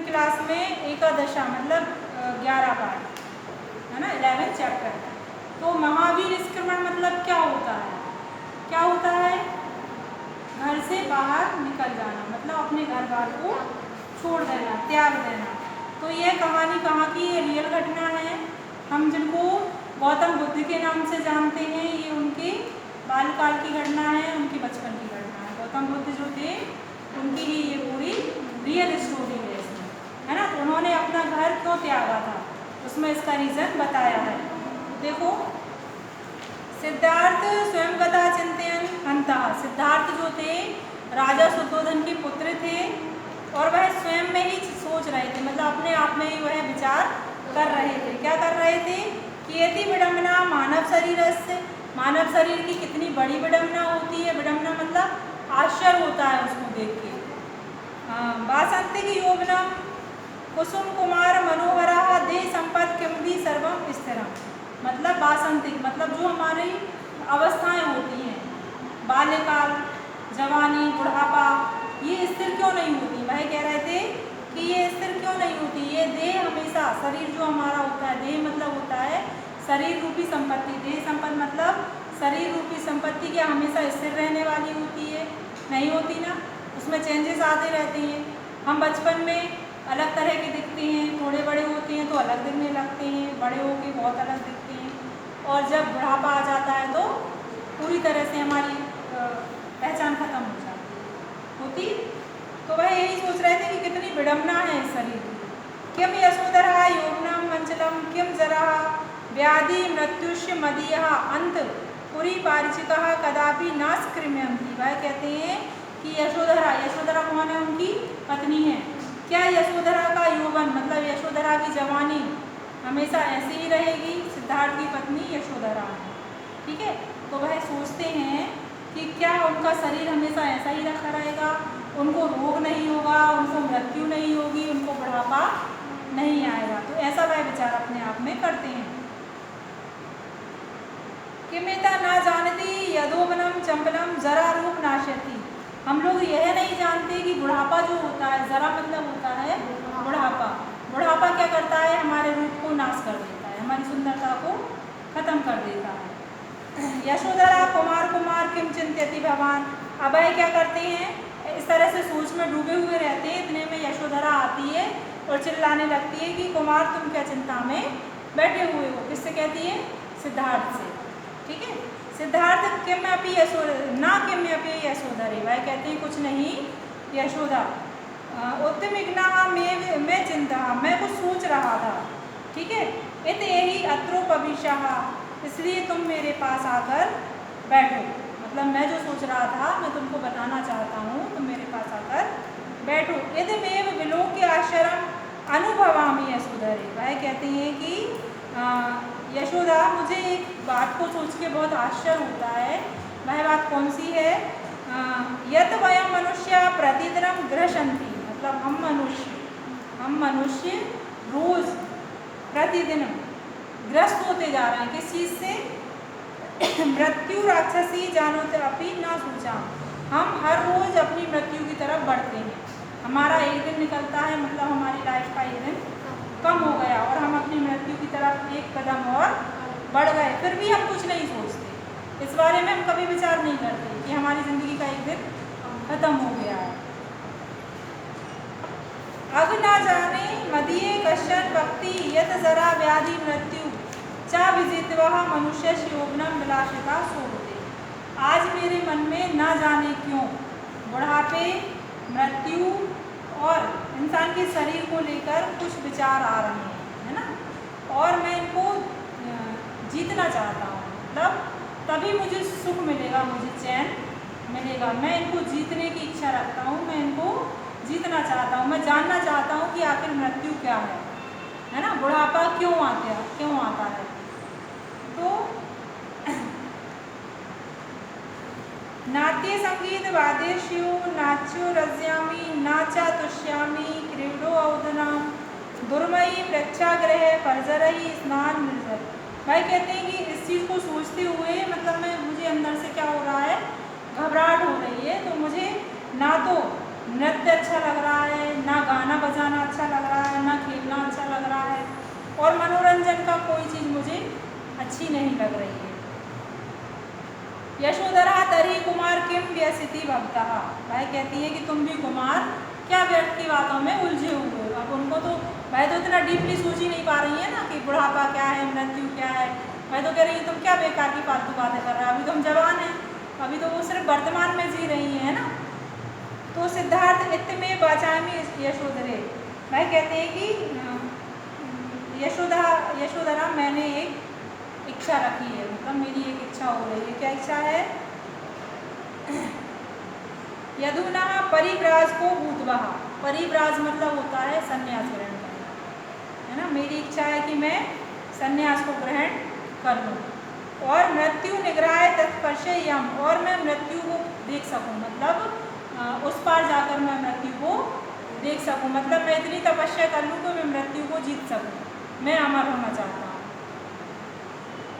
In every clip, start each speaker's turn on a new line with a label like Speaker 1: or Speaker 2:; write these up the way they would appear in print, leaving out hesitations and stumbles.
Speaker 1: Class में एकादशा मतलब 11 पाठ है ना, 11 चैप्टर। तो महावीर निष्क्रमण मतलब क्या होता है? क्या होता है? घर से बाहर निकल जाना, मतलब अपने घर बार को छोड़ देना, त्याग देना। तो ये कहानी कहाँ की? ये रियल घटना है। हम जिनको गौतम बुद्ध के नाम से जानते हैं, ये उनके बालकाल की घटना है, उनके बचपन की घटना है। गौतम बुद्ध जो थे उनकी ही ये पूरी रियल स्टोरी है इसमें, है ना। तो उन्होंने अपना घर क्यों त्यागा था, उसमें इसका रीज़न बताया है। देखो, सिद्धार्थ स्वयं कथा चिंतन अंतः। सिद्धार्थ जो थे राजा शुद्धोधन के पुत्र थे और वह स्वयं में ही सोच रहे थे, मतलब अपने आप में ही वह विचार कर रहे थे। क्या कर रहे थे कि यदि विडम्बना मानव शरीर से, मानव शरीर की कितनी बड़ी विडम्बना होती है। विडम्बना मतलब आश्चर्य होता है उसको देख के। वासंतिक यौवनम कुसुम कुमार मनोहरा देह संपद किमदी सर्वम स्थिरम। मतलब वासंतिक मतलब जो हमारी अवस्थाएं होती हैं, बाल्यकाल, जवानी, बुढ़ापा, ये स्थिर क्यों नहीं होती। वह कह रहे थे कि ये स्थिर क्यों नहीं होती। ये देह हमेशा, शरीर जो हमारा होता है, देह मतलब होता है शरीर रूपी संपत्ति। देह संपत्ति मतलब शरीर रूपी संपत्ति क्या हमेशा स्थिर रहने वाली होती है? नहीं होती ना, उसमें चेंजेस आते रहते हैं। हम बचपन में अलग तरह के दिखते हैं, थोड़े बड़े होते हैं तो अलग दिखने लगते हैं, बड़े होकर बहुत अलग दिखते हैं, और जब बुढ़ापा आ जाता है तो पूरी तरह से हमारी पहचान खत्म हो जाती होती। तो वह यही सोच रहे थे कि कितनी विडम्बना है इस शरीर की। किम यशोधरा यौवनम मंचलम किम जरा व्याधि मृत्युष्य मदीय अंत पुरी पारिचिका कदापि नास्कृम्यंती। वह कहते हैं कि यशोधरा, यशोधरा कौन है? उनकी पत्नी है। क्या यशोधरा का यौवन मतलब यशोधरा की जवानी हमेशा ऐसे ही रहेगी? सिद्धार्थ की पत्नी यशोधरा है, ठीक है। तो वह सोचते हैं कि क्या उनका शरीर हमेशा ऐसा ही रखा रहेगा, उनको रोग नहीं होगा, उनको मृत्यु नहीं होगी, उनको बुढ़ापा नहीं आएगा। तो ऐसा वह विचार अपने आप में करते हैं। किमेता ना जानती यदोवनम चंपलम जरा रूप नाशती। हम लोग यह नहीं जानते कि बुढ़ापा जो होता है, जरा मतलब होता है बुढ़ापा। बुढ़ापा क्या करता है? हमारे रूप को नाश कर देता है, हमारी सुंदरता को खत्म कर देता है। यशोधरा कुमार कुमार किम चिंत्यति भगवान। अब वह क्या करते हैं? इस तरह से सोच में डूबे हुए रहते हैं। इतने में यशोधरा आती है और चिल्लाने लगती है कि कुमार तुम क्या चिंता में बैठे हुए हो। किससे कहती है? सिद्धार्थ से, ठीक है। सिद्धार्थ किम अपी यशोधरा ना किम अपी यशोधरे। वह कहते हैं कुछ नहीं यशोदा। उत्तमिग्ना मैं चिंता, मैं कुछ सोच रहा था, ठीक है। इत यही अत्रोपविशा, इसलिए तुम मेरे पास आकर बैठो। मतलब मैं जो सोच रहा था मैं तुमको बताना चाहता हूँ, तुम मेरे पास आकर बैठो। यदमेव विलोक्य आश्चर्यम अनुभवामि यशोधरे। वह कहते हैं कि यशोदा मुझे एक बात को सोच के बहुत आश्चर्य होता है। वह बात कौन सी है? यत वयम मनुष्य प्रतिदिनम गृहशन्ति। मतलब हम मनुष्य रोज प्रतिदिन ग्रस्त होते जा रहे हैं। किस चीज़ से? मृत्यु राक्षसी जानोते अपनी ना सोचा। हम हर रोज अपनी मृत्यु की तरफ बढ़ते हैं। हमारा एक दिन निकलता है, मतलब हमारी लाइफ का एक दिन कम हो गया और हम अपनी मृत्यु की तरफ एक कदम और बढ़ गए, फिर भी हम कुछ नहीं सोचते। इस बारे में हम कभी विचार नहीं करते कि हमारी ज़िंदगी का एक दिन खत्म हो गया है। अब ना जाने मदीय कश्चन भक्ति यत जरा व्याधि मृत्यु चा विजित्वा मनुष्य यौवनम विलासिता सोते। आज मेरे मन में ना जाने क्यों बुढ़ापे, मृत्यु और इंसान के शरीर को लेकर कुछ विचार आ रहे हैं, है ना। और मैं इनको जीतना चाहता हूँ, मतलब तभी मुझे सुख मिलेगा, मुझे चैन मिलेगा। मैं इनको जीतने की इच्छा रखता हूँ, मैं इनको जीतना चाहता हूँ। मैं जानना चाहता हूँ कि आखिर मृत्यु क्या है ना, बुढ़ापा क्यों आता है। तो नाट्य संगीत वादेश्यो नाच्यो रज्यामी नाचा तुष्यामी क्रीडो औदनाम दुर्मयी वृक्षाग्रह परजरही स्नान निर्जर। भाई कहते हैं कि इस चीज़ को सोचते हुए मतलब मुझे अंदर से क्या हो रहा है, घबराहट हो रही है। तो मुझे ना तो नृत्य अच्छा लग रहा है, ना गाना बजाना अच्छा लग और मनोरंजन का कोई चीज़ मुझे अच्छी नहीं लग रही है। यशोधरा तरी कुमार किम व्यसिति भक्तः, भाई कहती है कि तुम भी कुमार क्या व्यर्थ की बातों में उलझे हुए हो। अब उनको तो भाई तो इतना डीपली सोच ही नहीं पा रही है ना कि बुढ़ापा क्या है, मृत्यु क्या है। मैं तो कह रही हूँ तुम क्या बेकार की फालतू बातें कर रहे हो, अभी तो हम जवान हैं, अभी तो वो सिर्फ वर्तमान में जी रही हैं, है ना। तो सिद्धार्थ इत्तमे वाचामि यशोधरे, भाई कहते हैं कि यशोधरा मैंने एक इच्छा रखी है, मतलब मेरी एक इच्छा हो रही है। क्या इच्छा है? यदुना परिव्राज को भूतवः, परिव्राज मतलब होता है संन्यास ग्रहण करना, है ना। मेरी इच्छा है कि मैं संन्यास को ग्रहण कर लूँ। और मृत्यु निग्रह तत्पश्यम, और मैं मृत्यु को देख सकूँ, मतलब उस पार जाकर मैं मृत्यु को देख सकूँ, मतलब मैं इतनी तपस्या कर लूँ कि मैं मृत्यु को जीत सकूँ, मैं अमर होना चाहता हूँ।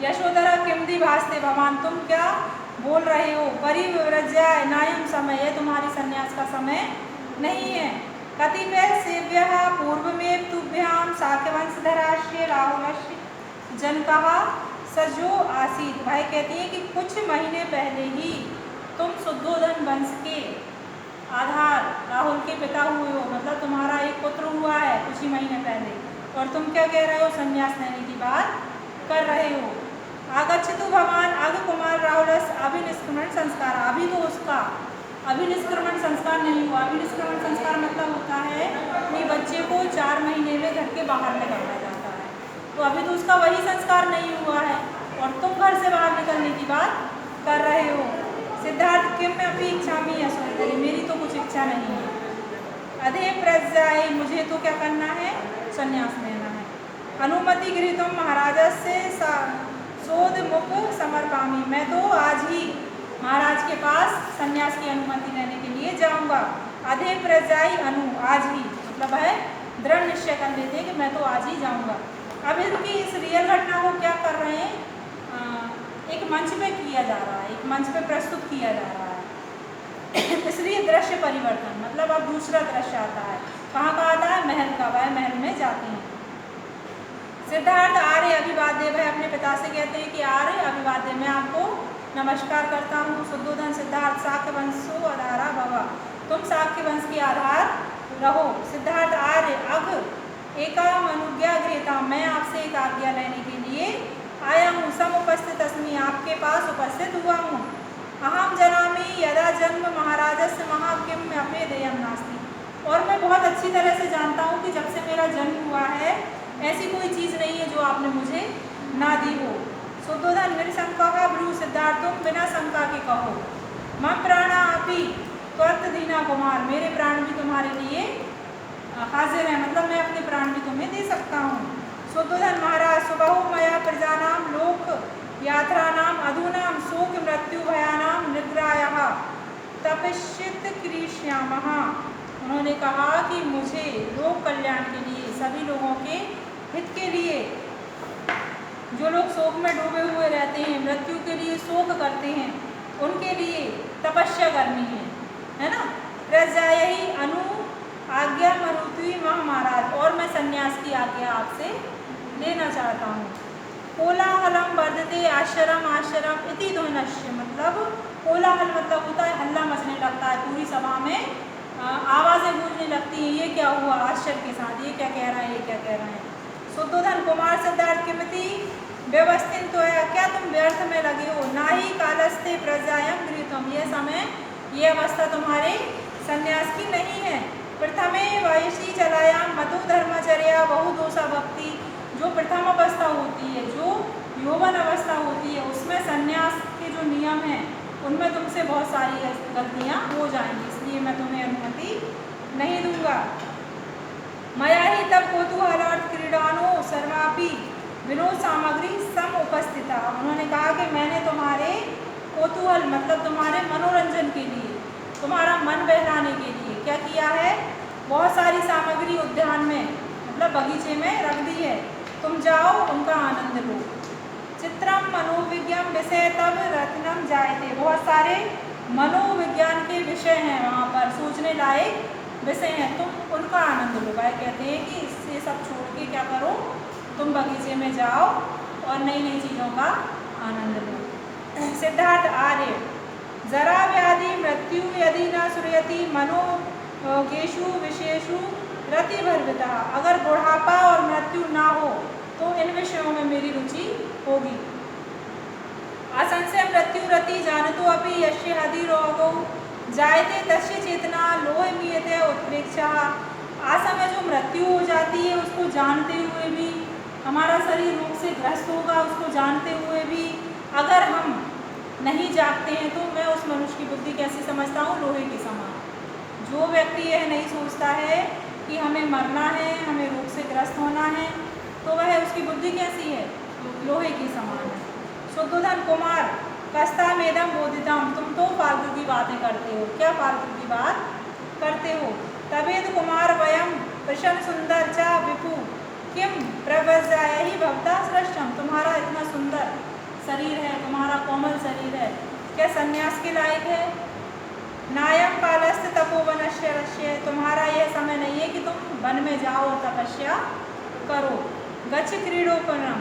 Speaker 1: यशोधरा किमदी भास्ते भगवान, तुम क्या बोल रहे हो? परिव्रज्याय नायम समय, है तुम्हारी संन्यास का समय नहीं है। कतिपय सेव्य पूर्वमेव तुभ्याम शाक्यवंशधराश्य राहुलस्य जनकः सजो आसीत, भाई कहती है कि कुछ महीने पहले ही तुम शुद्धोधन वंश के आधार राहुल के पिता हुए हो, मतलब तुम्हारा एक पुत्र हुआ है कुछ ही महीने पहले, और तुम क्या कह रहे हो? संन्यास लेने की बात कर रहे हो। आगच्छतु भगवान अग कुमार राहुलस अभिनिष्क्रमण संस्कार, अभी तो उसका अभिनिष्क्रमण संस्कार नहीं हुआ। अभिनिष्क्रमण संस्कार मतलब होता है कि बच्चे को 4 महीने में घर के बाहर निकाला जाता है, तो अभी तो उसका वही संस्कार नहीं हुआ है और तुम घर से बाहर निकलने की बात कर रहे हो। सिद्धार्थ किम में अपनी इच्छा में यशोधरी, मेरी तो कुछ इच्छा नहीं है। अधे प्रज्ञाए, मुझे तो क्या करना है? संन्यास लेना है। अनुमति गृहीतुम महाराजा से शोध मुख समर्पामी, मैं तो आज ही महाराज के पास संन्यास की अनुमति लेने के लिए जाऊंगा। अधे प्रजाई अनु, आज ही मतलब है दृढ़ निश्चय कर लेते हैं कि मैं तो आज ही जाऊंगा। अब इनकी इस रियल घटना को क्या कर रहे हैं? एक मंच पे किया जा रहा है, एक मंच पे प्रस्तुत किया जा रहा है इसलिए दृश्य परिवर्तन, मतलब अब दूसरा दृश्य आता है। कहाँ का आता है? महल का। वह महल में जाते हैं। सिद्धार्थ आर्य अभिवाद्य, वह अपने पिता से कहते हैं कि आर्य अभिवाद्य, मैं आपको नमस्कार करता हूँ। शुद्धोधन सिद्धार्थ शाक्य वंशो आधारा भव, तुम शाक्य वंश के आधार रहो। सिद्धार्थ आर्य अघ एका अनुज्ञा गृहीता, मैं आपसे एक आज्ञा लेने के लिए आया हूँ। सम उपस्थित अस्मि, आपके पास उपस्थित हुआ हूँ। अहम जनामि यदा जन्म महाराजस्य महाकिम अपेदेयम नास्ति, और मैं बहुत अच्छी तरह से जानता हूँ कि जब से मेरा जन्म हुआ है ऐसी कोई चीज़ नहीं है जो आपने मुझे ना दी हो। शुद्धोधन निरशंका ब्रू, सिद्धार्थ तुम बिना शंका के कहो। मम प्राणा अपि त्वत् दीना कुमार, मेरे प्राण भी तुम्हारे लिए हाजिर है, मतलब मैं अपने प्राण भी तुम्हें दे सकता हूँ। शुद्धोधन महाराज सुबहु मया प्रजानाम लोक यात्रानाम अधूनाम शोक मृत्यु भयानाम निद्रायाः तपस्यित क्रिष्यामः, उन्होंने कहा कि मुझे लोक कल्याण के लिए, सभी लोगों के हित के लिए, जो लोग शोक में डूबे हुए रहते हैं, मृत्यु के लिए शोक करते हैं, उनके लिए तपस्या करनी है ना। प्रजाया ही अनु आज्ञा मरुत्वी मह महाराज, और मैं संन्यास की आज्ञा आपसे लेना चाहता हूँ। कोलाहलम वर्धते आश्चर्यम आश्चर्यम इति ध्वनश्य, मतलब कोलाहल मतलब होता है हल्ला मचने लगता है, पूरी सभा में आवाज़ें गूंजने लगती हैं, ये क्या हुआ? आश्चर्य के साथ, ये क्या कह रहा है, ये क्या कह रहे हैं। शुद्धोधन कुमार सिद्धार्थ किमति व्यवस्थित तो है, क्या तुम व्यर्थ में लगे हो? ना ही कालस्ते प्रजायम गृहीतम, ये समय, ये अवस्था तुम्हारे संन्यास की नहीं है। प्रथमे वयसी चलायाम मधु धर्मचर्या बहुदोषा भक्ति, जो प्रथम अवस्था होती है, जो यौवन अवस्था होती है, उसमें संन्यास के जो नियम हैं उनमें तुमसे बहुत सारी गलतियाँ हो जाएंगी, इसलिए मैं तुम्हें अनुमति नहीं दूंगा। मया ही तब कौतूहलार्थ क्रीडानो सर्वापि विनोद सामग्री सम उपस्थिता, उन्होंने कहा कि मैंने तुम्हारे कौतूहल मतलब तुम्हारे मनोरंजन के लिए, तुम्हारा मन बहलाने के लिए क्या किया है? बहुत सारी सामग्री उद्यान में मतलब बगीचे में रख दी है, तुम जाओ उनका आनंद लो। चित्रम मनोविज्ञान विषय तब रत्नम जायते, बहुत सारे मनोविज्ञान के विषय हैं वहाँ पर, सोचने लायक विषय हैं, तुम उनका आनंद लो। भाई कहते हैं कि इससे सब छोड़ के क्या करो, तुम बगीचे में जाओ और नई नई चीज़ों का आनंद लो। सिद्धार्थ आर्य जरा व्याधि मृत्यु यदि न सुरयति मनो गेषु विषयेषु रतिभर्विता। अगर बुढ़ापा और मृत्यु ना हो तो इन विषयों में मेरी रुचि होगी। असंशय मृत्यु रति जानतो अपि यस्य हदि रोगो जायते तस्य चेतना लोहमीयते उत्प्रेक्षा। असमय जो मृत्यु हो जाती है उसको जानते हुए भी, हमारा शरीर रोग से ग्रस्त होगा उसको जानते हुए भी अगर हम नहीं जागते हैं तो मैं उस मनुष्य की बुद्धि कैसी समझता हूँ, लोहे के समान। जो व्यक्ति यह नहीं सोचता है कि हमें मरना है, हमें रोग से ग्रस्त होना है, तो वह उसकी बुद्धि कैसी है, लोहे की समान है। शुद्धोधन कुमार कस्तामेदम बोधितम। तुम तो फालतू की बातें करते हो। क्या फालतू की बात करते हो? तबेद कुमार वयम प्रसन्न सुंदर चा विपु किम प्रवज्जाय ही भवता सृष्टम। तुम्हारा इतना सुंदर शरीर है, तुम्हारा कोमल शरीर है, क्या सन्यास के लायक है? नायम कालस्त तपोवनस्य रश्य। तुम्हारा यह समय नहीं है कि तुम वन में जाओ और तपस्या करो। गच्छ क्रीडोपनम।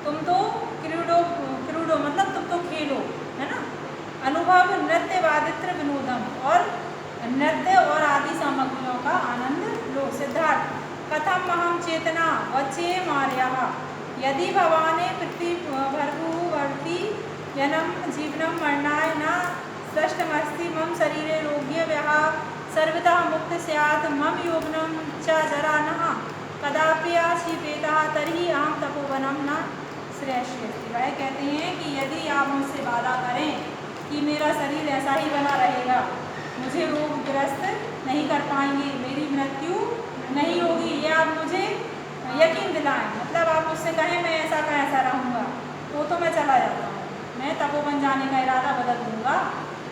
Speaker 1: तुम तो क्रीडो मतलब तुम तो खेलो, है ना। अनुभव नृत्य वादित्र विनोदम। और नृत्य और आदि सामग्रियों का आनंद लो। सिद्धार्थ कथम अहम चेतना वचे मार्याः यदि भवाने पृथ्वी भर्गुवर्ती जन्म जीवनम मरणाय न सृष्टमस्ति मम शरीरे रोग्य व्याह सर्वतः मुक्त स्यात् मम यौवनम च जरा नः कदापि क्षीपेतः तर्हि अहम तपोवनम न श्रेष्यति। वह कहते हैं कि यदि आप मुझसे वादा करें कि मेरा शरीर ऐसा ही बना रहेगा, मुझे रोगग्रस्त नहीं कर पाएंगे, मेरी मृत्यु नहीं होगी, ये आप मुझे यकीन दिलाएं, मतलब आप मुझसे कहें मैं ऐसा का ऐसा रहूँगा, तो मैं चला जाता हूँ, मैं तपोवन जाने का इरादा बदल दूँगा।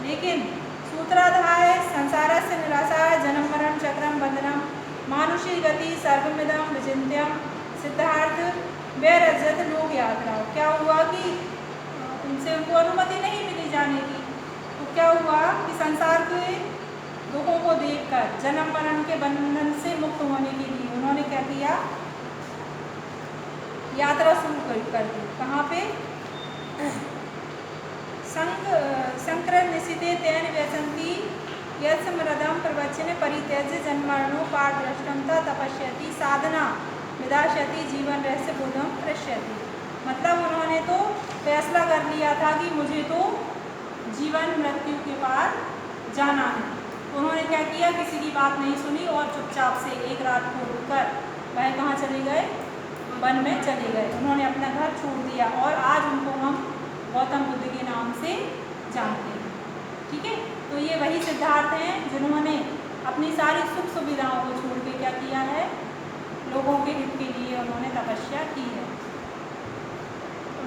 Speaker 1: लेकिन सूत्राधाय संसार से निराशा जन्म मरण चक्रम बंधनम मानुषी गति सर्वमिदम विचिन्त्यम। सिद्धार्थ बेरजत लोग यात्रा। क्या हुआ कि उनसे उनको अनुमति नहीं मिली जाने की, तो क्या हुआ कि संसार के दुखों को देखकर जन्म मरण के बंधन से मुक्त होने के लिए उन्होंने क्या किया, यात्रा शुरू कर दी। कहाँ पे? संकर निशिते तेन व्यसंती यत्समृदम प्रवचन परित्यज्य जन्मरणो पाठभ्रष्टम तपस्यति साधना विदास्यति जीवन रहस्य बोधम पश्यति। मतलब उन्होंने तो फैसला कर लिया था कि मुझे तो जीवन मृत्यु के पार जाना है। उन्होंने क्या किया, किसी की बात नहीं सुनी और चुपचाप से एक रात को रुककर वह कहाँ चले गए, वन में चले गए। उन्होंने अपना घर छोड़ दिया और आज उनको हम गौतम बुद्ध के नाम से जानते हैं। ठीक है, तो ये वही सिद्धार्थ हैं जिन्होंने अपनी सारी सुख सुविधाओं को छोड़ के क्या किया है, लोगों के हित के लिए उन्होंने तपस्या की है।